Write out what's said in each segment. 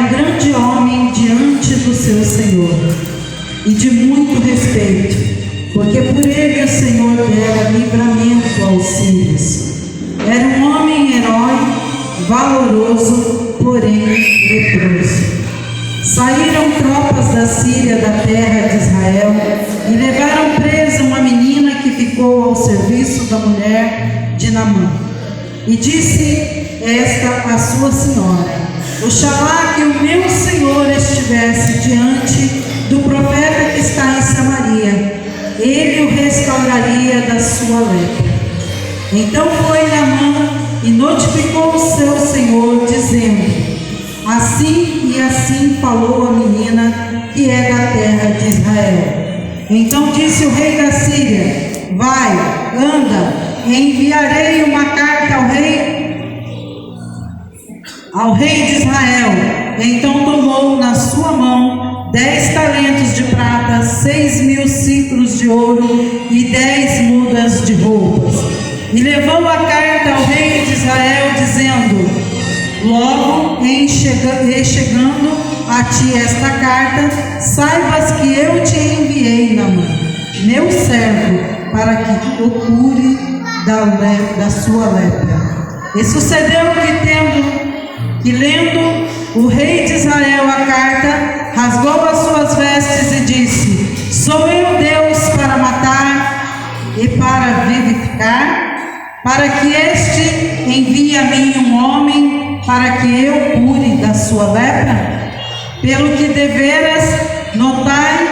um grande homem diante do seu Senhor, e de muito respeito, porque por ele o Senhor dera livramento aos sírios. Era um homem herói, valoroso, porém leproso. Saíram tropas da Síria da terra de Israel e levaram presa uma menina que ficou ao serviço da mulher de Naamã. E disse esta à sua senhora: oxalá que o meu senhor estivesse diante do profeta que está em Samaria, ele o restauraria da sua lepra. Então foi Naamã e notificou o seu senhor, dizendo: assim e assim falou a menina que é da terra de Israel. Então disse o rei da Síria: vai, anda, enviarei uma carta ao rei de Israel. Então tomou na sua mão 10 talentos de prata, 6.000 ciclos de ouro e 10 mudas de roupas, e levou a carta ao rei de Israel, dizendo: logo em chegando a ti esta carta, saibas que eu te enviei, Naamã, meu servo, para que o cure da sua lepra. E sucedeu que lendo o rei de Israel a carta, rasgou as suas vestes e disse: sou eu Deus para matar e para vivificar, para que este envie a mim um homem para que eu cure da sua lepra? Pelo que deveras notai,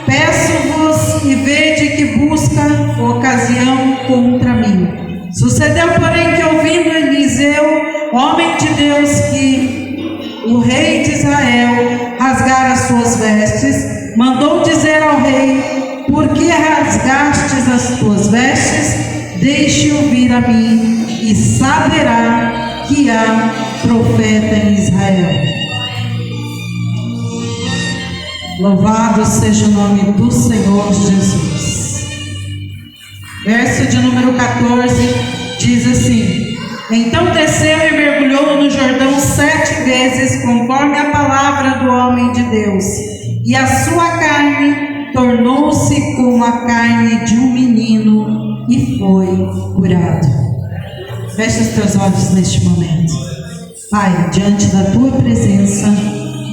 peço-vos e vede que busca ocasião contra mim. Sucedeu, porém, que ouvindo Eliseu, homem de Deus, que o rei de Israel rasgara as suas vestes, mandou dizer ao rei: por que rasgastes as tuas vestes? Deixe-o vir a mim e saberá que há profeta em Israel. Louvado seja o nome do Senhor Jesus. Verso de número 14 diz assim: então desceu e mergulhou no Jordão 7 vezes, conforme a palavra do homem de Deus, e a sua carne tornou-se como a carne de um menino, e foi curado. Feche os teus olhos neste momento. Pai, diante da tua presença,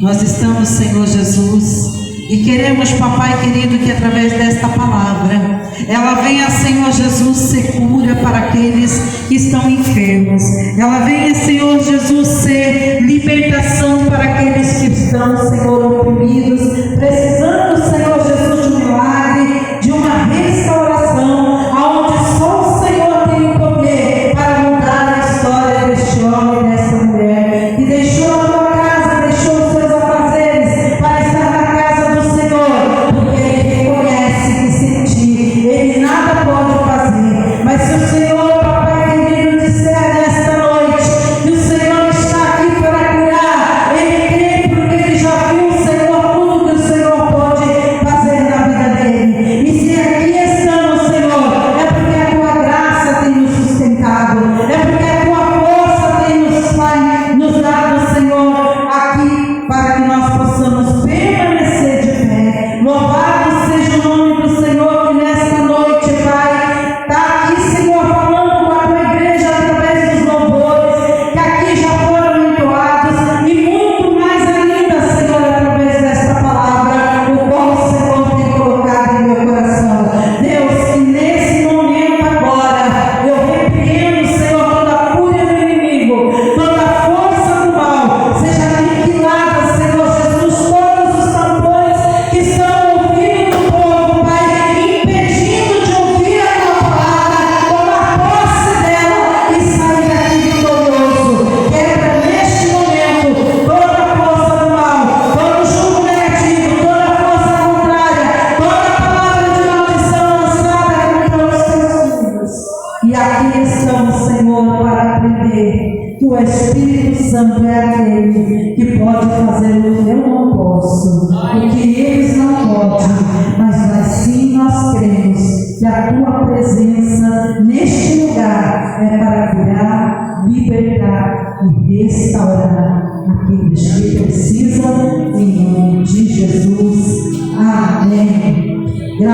nós estamos, Senhor Jesus, e queremos, papai querido, que através desta palavra, ela venha, Senhor Jesus, ser cura para aqueles que estão enfermos. Ela venha, Senhor Jesus, ser libertação para aqueles que estão, Senhor, oprimidos, precisando, Senhor Jesus, de um milagre, de uma restauração, aonde só o Senhor tem o poder para mudar a história deste homem e desta mulher, que deixou a tua casa, deixou os seus afazeres para estar na casa do Senhor, porque ele reconhece que sem ti ele nada pode fazer. Mas se o Senhor, papai querido, disser nesta noite que o Senhor está aqui para curar,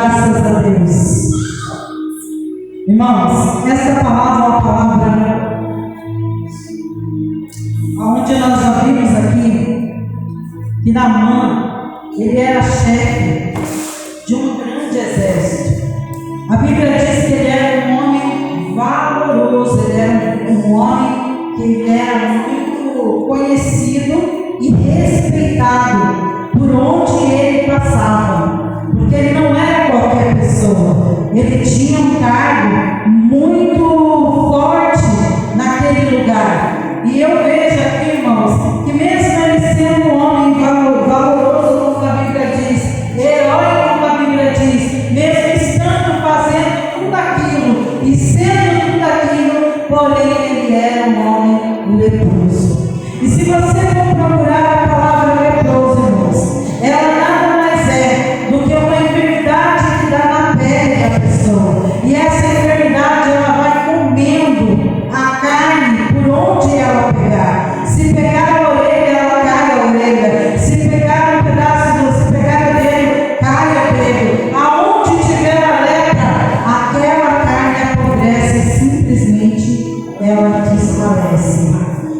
Graças a Deus. Irmãos, essa palavra é uma palavra onde nós já vimos aqui que Naamã, ele era chefe de um grande exército. A Bíblia diz que ele era um homem valoroso, ele era um homem que ele era muito conhecido e respeitado por onde ele passava, porque ele não era qualquer pessoa, ele tinha um cargo muito forte naquele lugar. E eu vejo aqui, irmãos, que mesmo ele sendo um homem valoroso, como a Bíblia diz, herói, como a Bíblia diz, mesmo estando fazendo tudo aquilo e sendo tudo aquilo, porém ele era um homem leproso. E se você for procurar a palavra leproso, irmãos, ela nada mais é do que uma enfermidade que dá na pele da pessoa. E essa enfermidade ela vai comendo a carne por onde ela pegar. Se pegar a orelha, ela cai a orelha. Se pegar um pedaço, se pegar o dedo, cai o dedo. Aonde tiver a lepra, aquela carne apodrece, simplesmente ela desfalece.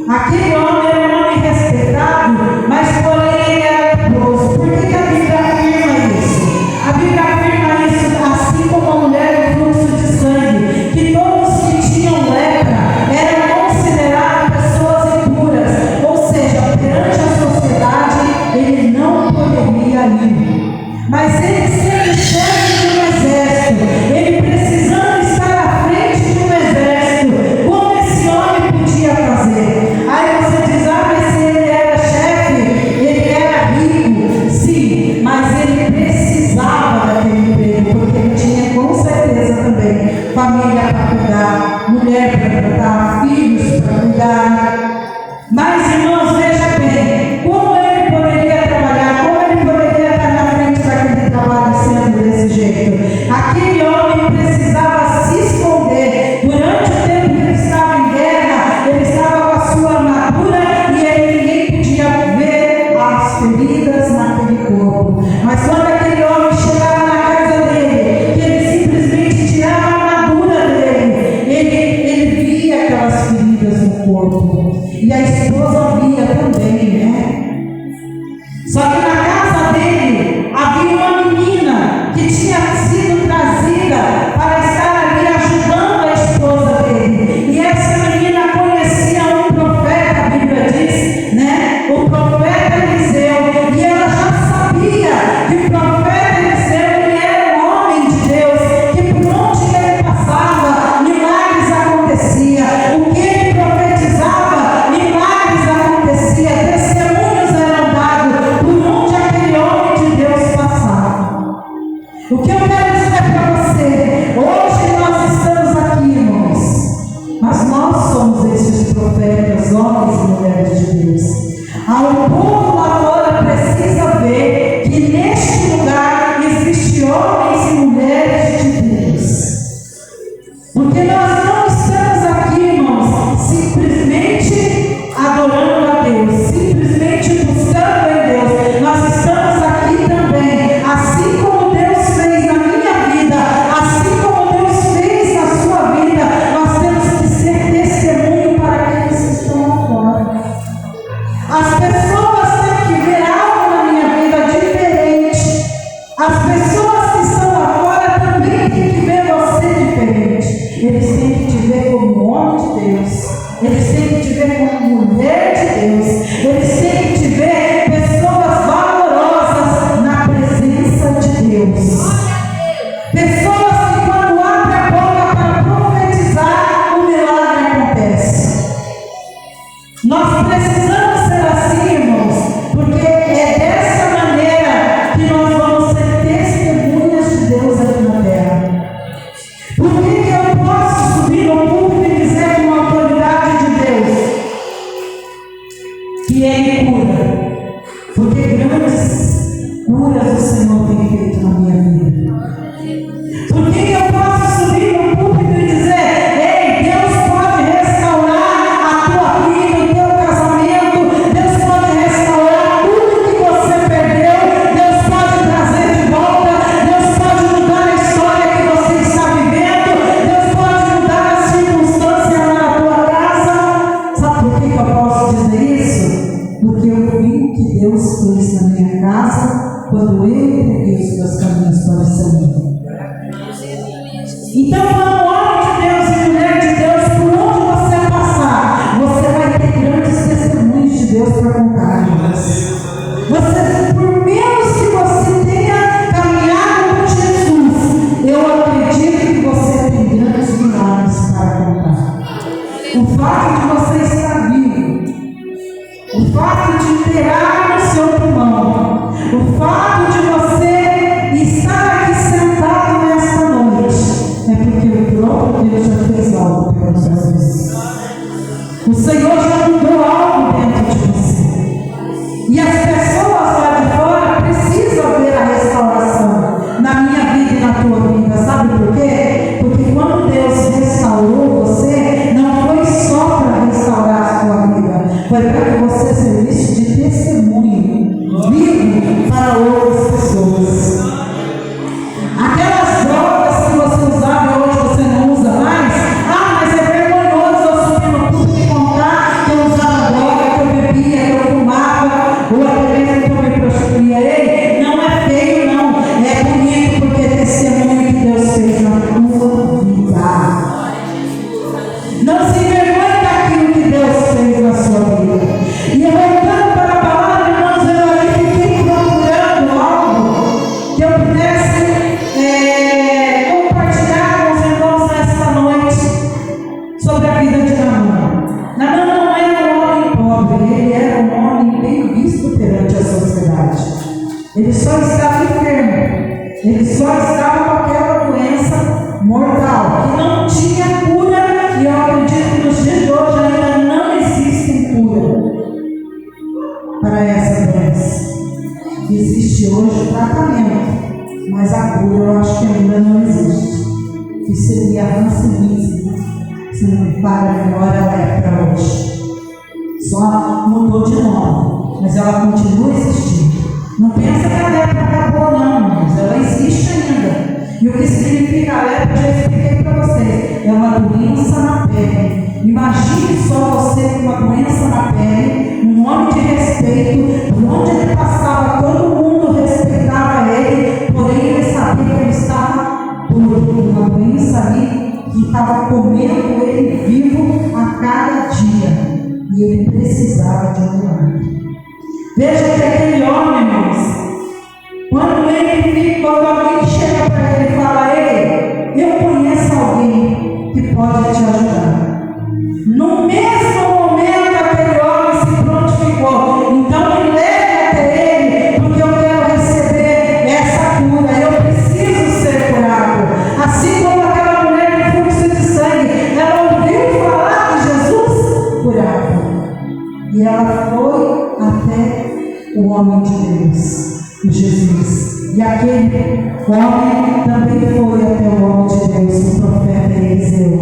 Aquele homem era um homem respeitado, mas porém ele era leproso. Por que a Bíblia afirma isso? A Bíblia afirma isso assim como a mulher do fluxo de sangue, que todos que tinham lepra eram considerados pessoas impuras, ou seja, perante a sociedade ele não poderia ir. Mas ele sendo chefe de um exército, ele precisando estar à frente de um exército, como esse homem podia fazer? Aí você diz, mas se ele era chefe, ele era rico, sim, mas ele precisava daquele emprego, porque ele tinha com certeza também família para cuidar, mulher para cuidar, filhos para cuidar. Mas irmãos, veja bem, como ele poderia trabalhar, como ele poderia estar na frente daquele trabalho sendo desse jeito? Aquele homem precisava se esconder. Durante o tempo que ele estava em guerra, ele estava com a sua armadura e ninguém podia ver as feridas naquele corpo. Mas quando aquele homem chegava na casa dele, que ele simplesmente tirava a armadura dele, ele via aquelas feridas no corpo. E a esposa via também, né? Só que na casa dele havia uma menina que tinha sido trazida para estar ali ajudando a esposa dele. E essa menina conhecia um profeta, a Bíblia diz, né? O profeta Eliseu. E ela já sabia que o profeta Eliseu ele era um homem de Deus, que por onde ele passava, milagres aconteciam. O que ele profetizava, milagres aconteciam. Testemunhos eram dados por onde aquele homem de Deus passava. O que eu quero dizer para você, hoje nós estamos aqui, irmãos, mas nós somos esses profetas, homens e mulheres de Deus. O povo lá fora precisa ver que neste lugar existe homens e mulheres de Deus. Porque nós não estamos aqui, irmãos, simplesmente adorando a Deus, simplesmente buscando em Deus. Nós estamos aqui também, assim como Deus fez na minha vida, assim como Deus fez na sua vida, nós temos que ser testemunho para aqueles que estão lá fora. As pessoas têm que ver algo na minha vida diferente. As pessoas que estão lá fora também têm que ver você diferente. Eles têm que te ver como homem de Deus. Eles têm que te ver como mulher de Deus. Eles têm que te ver pessoas valorosas na presença de Deus. Pessoas que quando abrem a boca para profetizar, o milagre acontece. Nós precisamos ser assim, irmãos, porque é dessa maneira que nós vamos ser testemunhas de Deus aqui na terra. Por que eu posso subir no púlpito e dizer com a autoridade de Deus que Ele cura? Porque grandes curas o Senhor tem feito na minha vida. Por que eu posso subir no púlpito e dizer, ei, Deus pode restaurar a tua vida, o teu casamento, Deus pode restaurar tudo que você perdeu, Deus pode trazer de volta, Deus pode mudar o que Deus fez na minha casa quando eu entreguei os meus caminhos para o Senhor. Então, como homem de Deus e mulher de Deus, por onde você passar, você vai ter grandes testemunhos de Deus para contar. Você, por menos que você tenha caminhado com Jesus, eu acredito que você tem grandes milagres para contar. O fato de você estar vivo, o fato de ter ar no seu pulmão, o fato de você estar aqui sentado nesta noite, é porque o próprio Deus já fez algo para vocês. O Senhor já mudou algo dentro de você. E as pessoas lá de fora precisam ver a restauração na minha vida e na tua vida. Sabe por quê? Porque quando Deus restaurou você, não foi só para restaurar a sua vida, foi para que você servisse de testemunho vivo para outras pessoas. Aquelas drogas que você usava e hoje você não usa mais, mas é vergonhoso eu subir no púlpito e contar que eu usava droga, que eu bebia, que eu fumava, ou até mesmo que eu me prostituía. Ei, não é feio não, é bonito, porque é testemunho que Deus fez na tua vida. Não se envergonhe daquilo que Deus fez na sua vida. E eu voltando para a palavra, irmãos, eu ali fiquei procurando algo que eu pudesse compartilhar com os irmãos nesta noite sobre a vida de Naamã. Naamã não era um homem pobre, ele era um homem bem visto perante a sociedade. Ele só estava enfermo, ele só estava com aquela doença mortal, que não tinha cura, e eu acredito que nos dias de hoje ainda não existe cura para essa doença. Existe hoje tratamento, mas a cura eu acho que ainda não existe. Que seria a hanseníase, se não me falha a memória, ela é para hoje. Só mudou de nome, mas ela continua existindo. Não pensa que a lepra acabou não, irmãos, ela existe ainda. E o que significa a lepra, já expliquei para vocês, é uma doença na pele. Imagine só você com uma doença na pele, um homem de respeito, por onde ele passava, todo mundo respeitava ele, porém ele sabia que ele estava por uma doença ali que estava comendo ele vivo a cada dia, e ele precisava de um milagre. Veja que aquele homem, irmãos, quando alguém chega para ele e fala: ei, eu conheço alguém que pode te ajudar. No mesmo momento, aquele homem se prontificou. Então me leve até ele, porque eu quero receber essa cura. Eu preciso ser curado. Assim como aquela mulher de fluxo de sangue, ela ouviu falar que Jesus curava. E ela foi até o homem de Deus, o Jesus. E aquele homem também foi até o homem de Deus, o profeta Eliseu.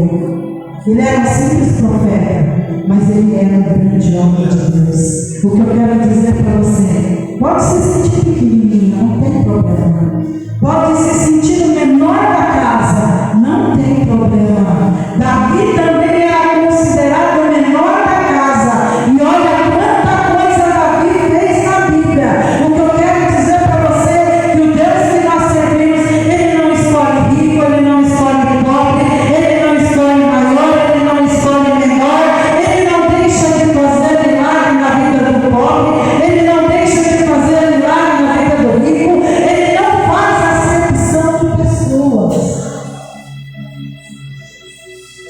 Ele era um simples profeta, mas ele era um grande homem de Deus. O que eu quero dizer para você: pode se sentir pequenininho, não tem problema. Pode se sentir o menor da casa, não tem problema. Davi também era considerado o menor da casa. E olha quanta coisa Davi fez na vida. O que eu quero dizer para você é que o Deus que nós servimos, ele não escolhe rico, ele não escolhe pobre, ele não escolhe maior, ele não escolhe menor, ele não deixa de fazer milagre na vida do pobre, ele não deixa de fazer milagre na vida do rico, ele não faz acepção de pessoas.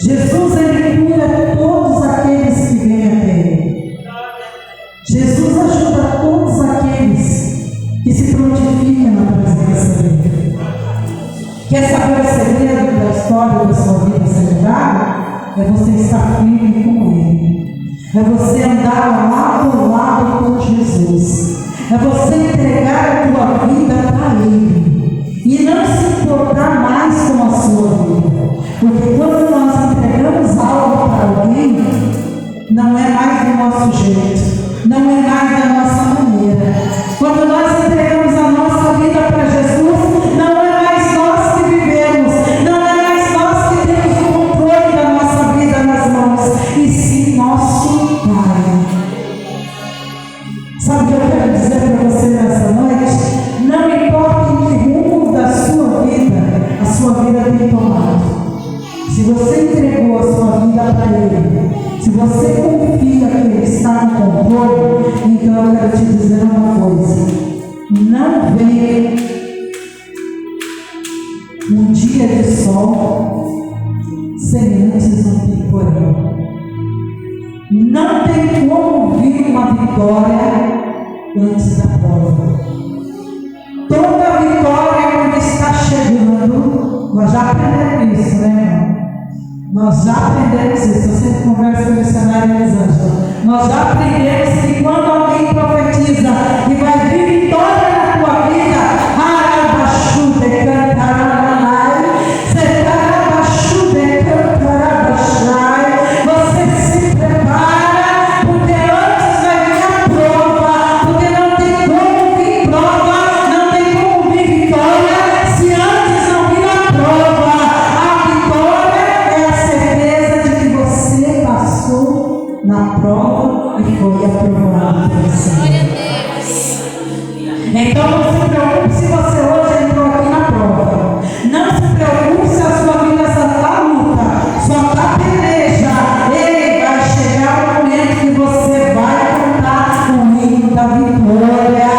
Jesus, ele cura todos aqueles que vêm até ele. Jesus ajuda todos aqueles que se prontificam na presença dele. Quer saber o segredo da história da sua vida ser mudada? É você estar firme com ele. É você andar lado a lado com Jesus. É você entregar a tua vida para ele. E não se importar mais com a sua vida. Porque quando nós entregamos algo para alguém, não é mais do nosso jeito, não é mais da nossa maneira. Quando nós entregamos a nossa vida para Jesus, não é mais nós que vivemos, não é mais nós que temos o controle da nossa vida nas mãos, e sim nosso Pai. Sabe o que eu quero quero te dizer uma coisa: não vem um dia de sol sem antes um temporal. Não tem como vir uma vitória antes da prova. Toda vitória, quando está chegando, nós já aprendemos isso, né, irmão? Nós já aprendemos isso. Eu sempre converso com o missionário Elisângela. Nós já aprendemos que quando alguém profetiza e vai vir vitória na tua vida, Arabaxude cantará, Setarabaxude cantará, você se prepara, porque antes vai vir a prova, porque não tem como vir prova, não tem como vir vitória, se antes não vir a prova. A vitória é a certeza de que você passou na prova e foi aprovado pelo Senhor. Então não se preocupe se você hoje entrou aqui na prova. Não se preocupe se a sua vida só está luta, só está peleja. Ei, vai chegar o momento que você vai cantar o hino da vitória.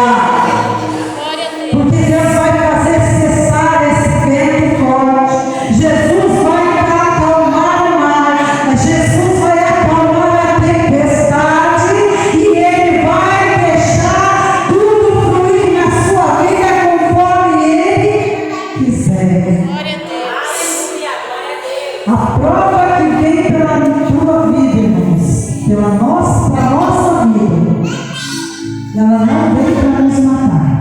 Porque Deus vai fazer cessar esse vento forte. Jesus vai acalmar o mar. Jesus vai acalmar a tempestade. E Ele vai deixar tudo fluir na sua vida conforme Ele quiser. A prova que vem pela tua vida, irmãos, pela nossa vida, ela não vem para nos matar.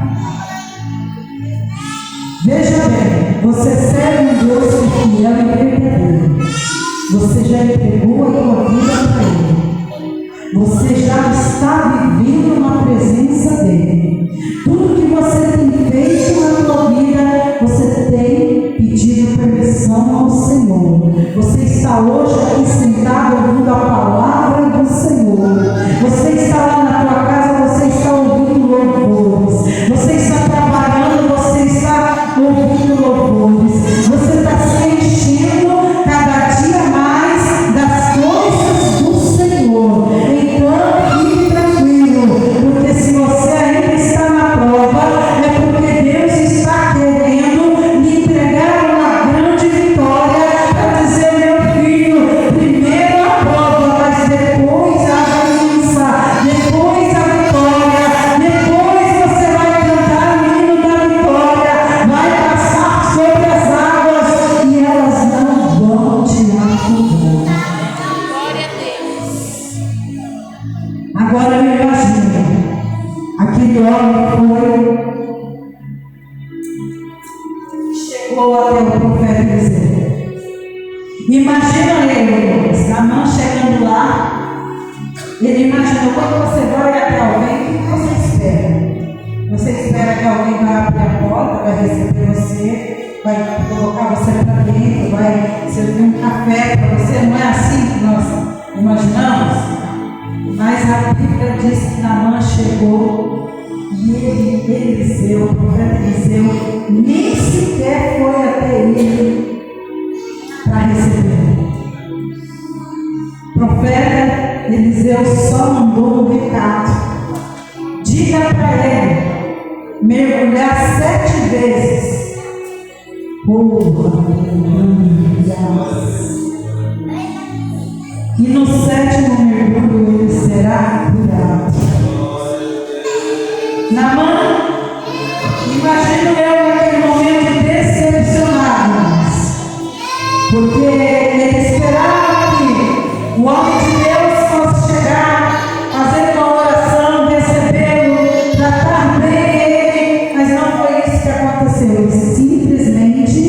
Veja bem, você serve um Deus que é fiel e verdadeiro. Você já entregou a tua vida para Ele. Você já está vivendo na presença dEle. Tudo que você tem feito na tua vida, você tem pedido permissão ao Senhor. Você está hoje aqui sentado ouvindo a palavra do Senhor. Você está lá na tua casa, você está ouvindo louvores. Você está trabalhando, você está ouvindo louvores. Você está se enchendo cada dia mais das coisas do Senhor. Então, fique tranquilo, porque se você ainda está na prova, é porque Deus está querendo lhe entregar uma grande vitória, para dizer: meu filho, primeiro a prova, mas depois a aliança, depois a vitória, depois você vai cantar o hino da vitória, vai passar sobre as águas e elas não vão te afundar. Agora eu imagino, aquele homem chegou até o profeta Eliseu. Imagina ele, irmãos, Naamã chegando lá. Ele imaginou: quando você vai até alguém, o que você espera? Você espera que alguém vai abrir a porta, vai receber você, vai colocar você para dentro, vai servir um café para você. Não é assim que nós imaginamos? Mas a Bíblia diz que Naamã chegou e Eliseu, o profeta Eliseu, nem sequer foi até ele para receber. O profeta Eliseu só mandou um recado: diga para ele mergulhar 7 vezes. E no 7º mergulho ele será curado. Naamã, imagino eu naquele momento decepcionado, porque ele esperava que o homem de Deus fosse chegar, fazer uma oração, recebê-lo, tratar bem ele, mas não foi isso que aconteceu. Ele simplesmente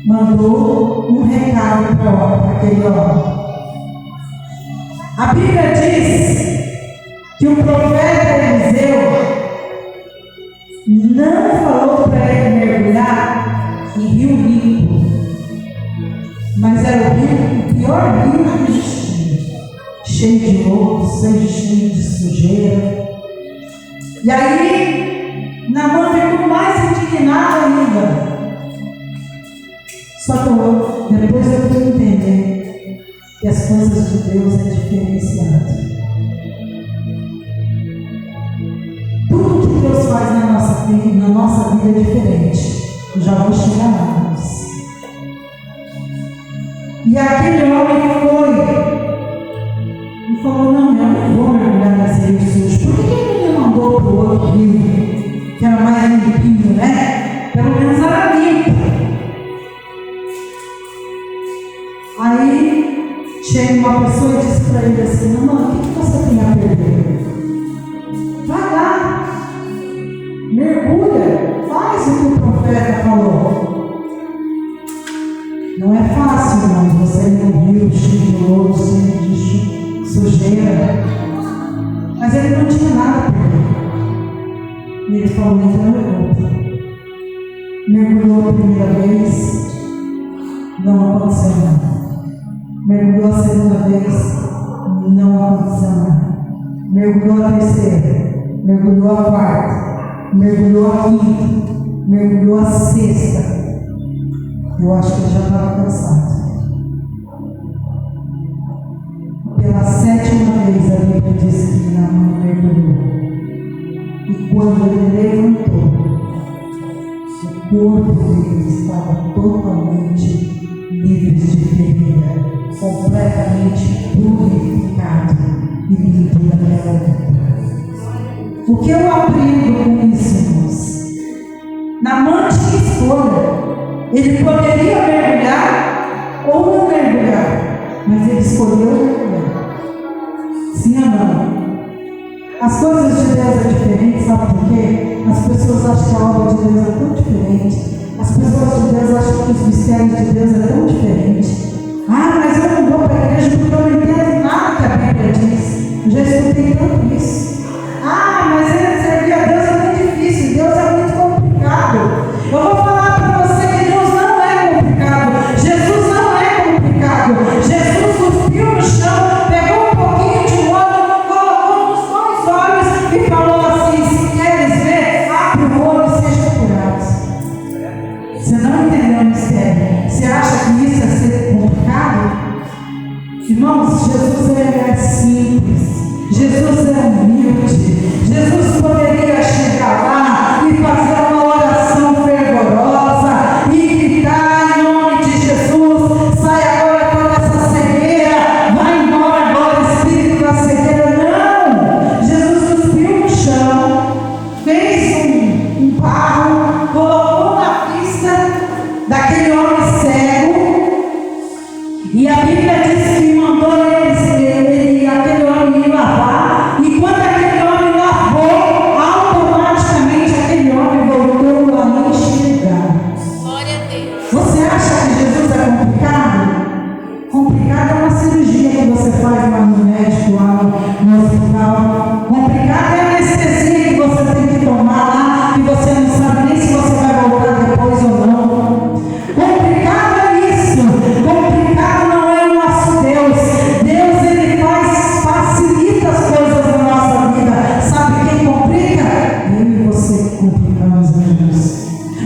mandou um recado para aquele homem. A Bíblia diz que o profeta Eliseu não falou para ele mergulhar em rio limpo, mas era o pior rio que existia, cheio de lodo, cheio de sujeira. E aí Naamã ficou mais indignado ainda. Só que depois eu fui entender que as coisas de Deus é diferenciado. faz na nossa vida é diferente. Eu já vou chegar lá. E aquele homem foi e falou: não, eu não vou mergulhar nesse rio sujo. Por que ele me mandou para o outro rio, que era mais limpinho, né? Pelo menos era limpo. Aí chega uma pessoa e diz para ele assim: não, o que você tem a perder? Vai lá, mergulha, faz o que o profeta falou. Não é fácil, não, você ir no rio cheio de lodo, cheio de sujeira. Mas ele não tinha nada a perder. E ele falou: então eu vou. Mergulhou a primeira vez, não aconteceu nada. Mergulhou a segunda vez, não aconteceu nada. Mergulhou a terceira, mergulhou a quarta, mergulhou a quinta, mergulhou a sexta. Eu acho que ele já estava cansado. Pela sétima vez a Bíblia diz que ele não mergulhou. E quando ele levantou, o corpo dele estava totalmente livre de ferida, completamente purificado e limpo daquela vida. O que eu aprendo com isso, irmãos? Na mão de escolha, ele poderia mergulhar ou não mergulhar, mas ele escolheu mergulhar. Sim ou não? As coisas de Deus é diferente, sabe por quê? As pessoas acham que a obra de Deus é tão diferente. As pessoas de Deus acham que os mistérios de Deus é tão diferente. Ah, mas eu não vou para a igreja porque eu não entendo nada que a Bíblia diz. Eu já escutei tanto isso. Ah, mas servir a Deus é muito difícil, Deus é muito complicado. Eu vou falar para você que Deus não é complicado. Jesus não é complicado. Jesus cuspiu no chão, pegou um pouquinho de óleo, colocou nos dois olhos e falou assim: se queres ver, abre o olho e seja curado. Você não entendeu o mistério? Você acha que isso é ser complicado? Irmãos, Jesus é simples. Jesus é humilde. Jesus poderia chegar lá e fazer uma oração fervorosa e gritar em nome de Jesus: sai agora toda essa cegueira, vai embora agora espírito da cegueira. Não! Jesus cuspiu no chão, fez um barro, colocou na vista daquele homem cego, e a Bíblia diz que mandou aquele homem ir lavar, e quando aquele homem lavou, automaticamente aquele homem voltou a enxergar. Glória a Deus. Você acha que Jesus é complicado? Complicado é uma cirurgia que você faz lá no médico, lá no hospital. Complicado é a anestesia que você tem que tomar lá, que você não sabe nem se você vai voltar depois ou não. Complicado é isso. Complicado não é o nosso Deus. Deus, ele facilita as coisas na nossa vida. Sabe quem complica? Eu e você complicamos, irmãos.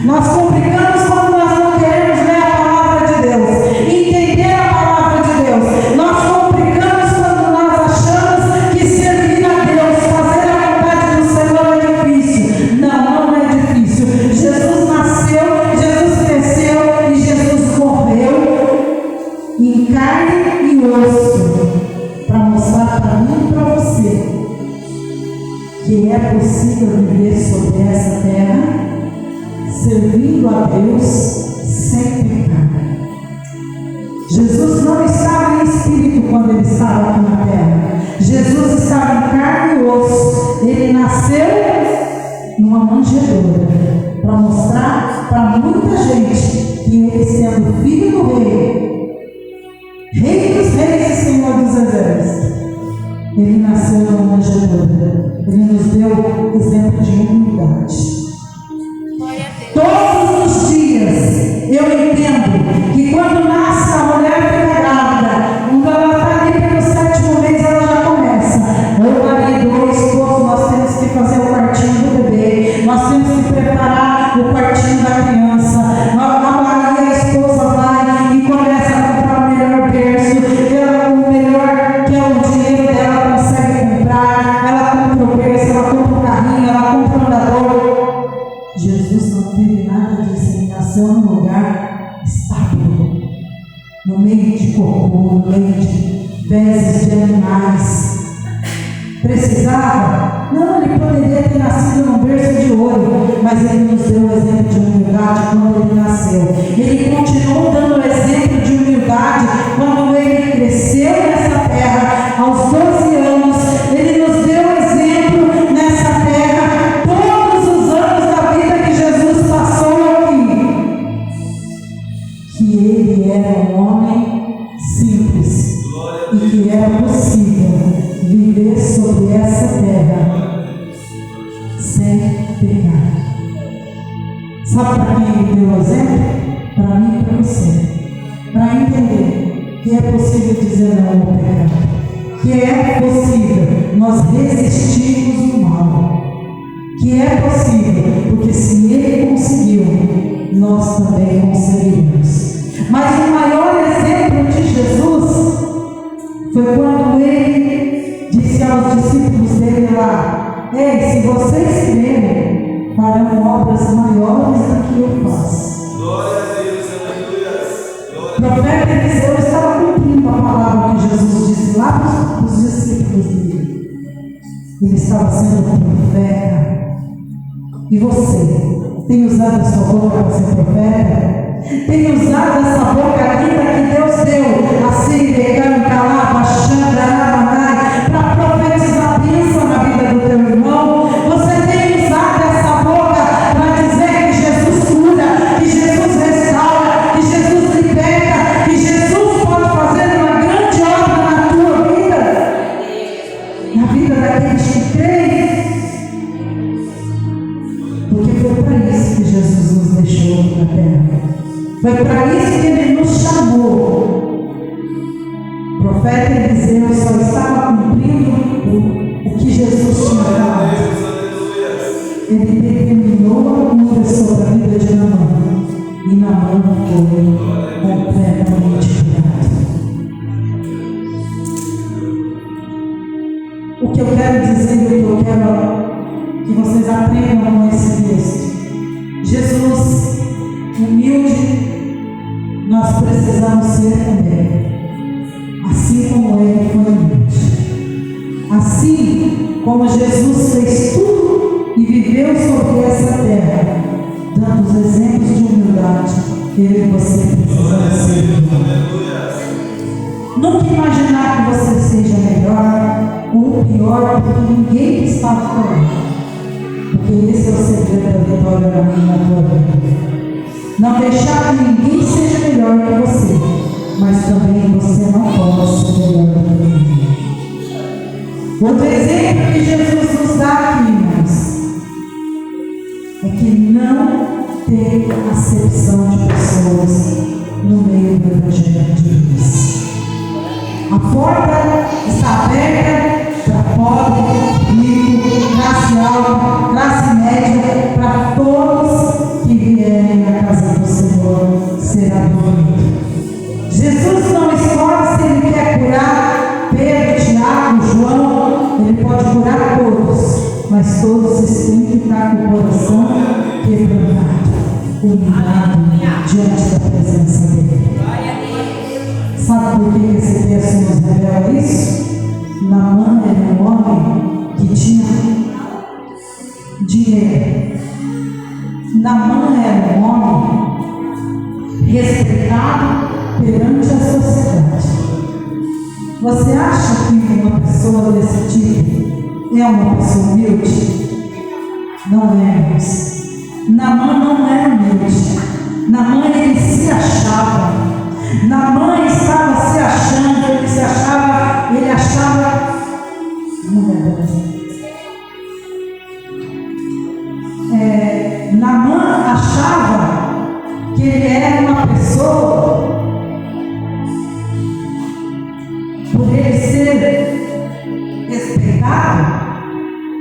Nós complicamos quando nós não queremos ler a palavra de Deus, entender a palavra de Deus. Nós complicamos quando nós achamos que servir a Deus, fazer a vontade do Senhor é difícil. Não, não é difícil. Jesus nasceu, Jesus cresceu e Jesus morreu em carne e osso para mostrar para mim e para você que é possível viver sobre essa terra servindo a Deus sem pecar. Jesus não estava em espírito quando ele estava aqui na terra. Jesus estava em carne e osso. Ele nasceu numa manjedoura para mostrar para muita gente que ele, sendo filho do rei, Rei dos reis e Senhor dos exércitos, ele nasceu numa manjedoura. Ele nos deu exemplo de humildade. Glória a Deus. Todos os dias eu entendo que quando nasce a mulher fica grávida, quando ela está ali pelo 7º mês, ela já começa. O marido, o esposo, nós temos que fazer o quartinho do bebê, nós temos que preparar o quartinho da criança. A Maria, a esposa, vai e começa a comprar o melhor berço, o melhor que é o dinheiro dela consegue comprar. Ela compra o berço, ela compra o carrinho, ela compra o andador. ouro, leite, fezes de animais. Precisava? Não, ele poderia ter nascido num berço de ouro, mas ele nos deu o exemplo de humildade quando ele nasceu. Ele continuou dando o exemplo de humildade quando ele cresceu nessa terra, aos 12 anos. Ele nos deu o exemplo nessa terra, todos os anos da vida que Jesus passou aqui. Que ele era um homem simples e que era possível viver sobre essa terra sem pecar. Sabe para quem ele deu o exemplo? Para mim e para você. Para entender que é possível dizer não ao pecado, que é possível nós resistirmos do mal, que é possível, porque se ele conseguiu, nós também conseguiremos. Mas o maior exemplo de Jesus foi quando ele disse aos discípulos dele lá: ei, se vocês crerem, farão obras maiores do que eu faço. Glória a Deus, aleluia. O profeta Eliseu estava cumprindo a palavra que Jesus disse lá para os discípulos dele. Ele estava sendo profeta. E você, tem usado a sua boca para ser profeta? Tem usado essa boca linda que Deus deu, assim, pegando, calava, xandaranai, para profetizar bênção na vida do teu irmão? Você tem usado essa boca para dizer que Jesus cura, que Jesus restaura, que Jesus liberta, que Jesus pode fazer uma grande obra na tua vida, na vida daqueles que creem? Porque foi para isso que Jesus nos deixou na terra. Foi para isso que ele nos chamou. O profeta Eliseu só estava cumprindo o que Jesus tinha falado. Ele determinou a cura sobre a vida de Naamã. E Naamã foi completamente curado. O que eu quero dizer e o que eu quero que vocês aprendam com esse texto: Jesus, humilde, nós precisamos ser também, assim como ele foi humilde. Assim como Jesus fez tudo e viveu sobre essa terra, dando os exemplos de humildade, eu e você precisamos ser. Nunca imaginar que você seja melhor ou pior, porque ninguém está falando. Porque esse é o segredo da vitória da minha tua vida. Não deixar que ninguém seja melhor que você, mas também você não pode ser melhor que ninguém. Outro exemplo que Jesus nos dá aqui, irmãos, é que não tem acepção de pessoas no meio do Evangelho de Deus. A porta está aberta para pobre, rico, classe alta, classe média, para todos que vierem na casa do Senhor será bem-vindo. Jesus não escolhe se ele quer curar Pedro, Tiago, João. Ele pode curar todos, mas todos vocês têm que estar com o coração quebrantado, humilhado diante da presença dele. Sabe por que esse texto nos revela isso? Naamã era um homem que tinha dinheiro. Naamã era um homem respeitado perante a sociedade. Você acha que uma pessoa desse tipo é uma pessoa humilde? Não é, irmãos. Naamã não era humilde. Naamã, ele se achava. Naamã estava se achando, ele achava, não é verdade. Naamã achava que ele era uma pessoa, por ele ser respeitado,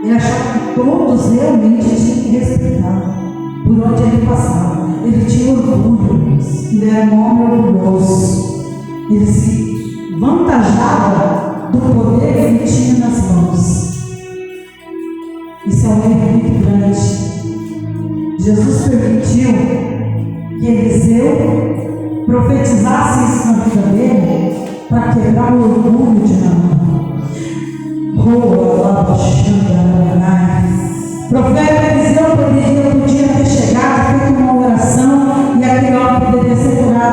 ele achava que todos realmente tinham que respeitar por onde ele passava. Ele tinha orgulho, ele era um homem orgulhoso, ele se vantajava do poder que ele tinha nas mãos. Isso é um erro muito grande. Jesus permitiu que Eliseu profetizasse isso na vida dele, para quebrar o orgulho de Naamã.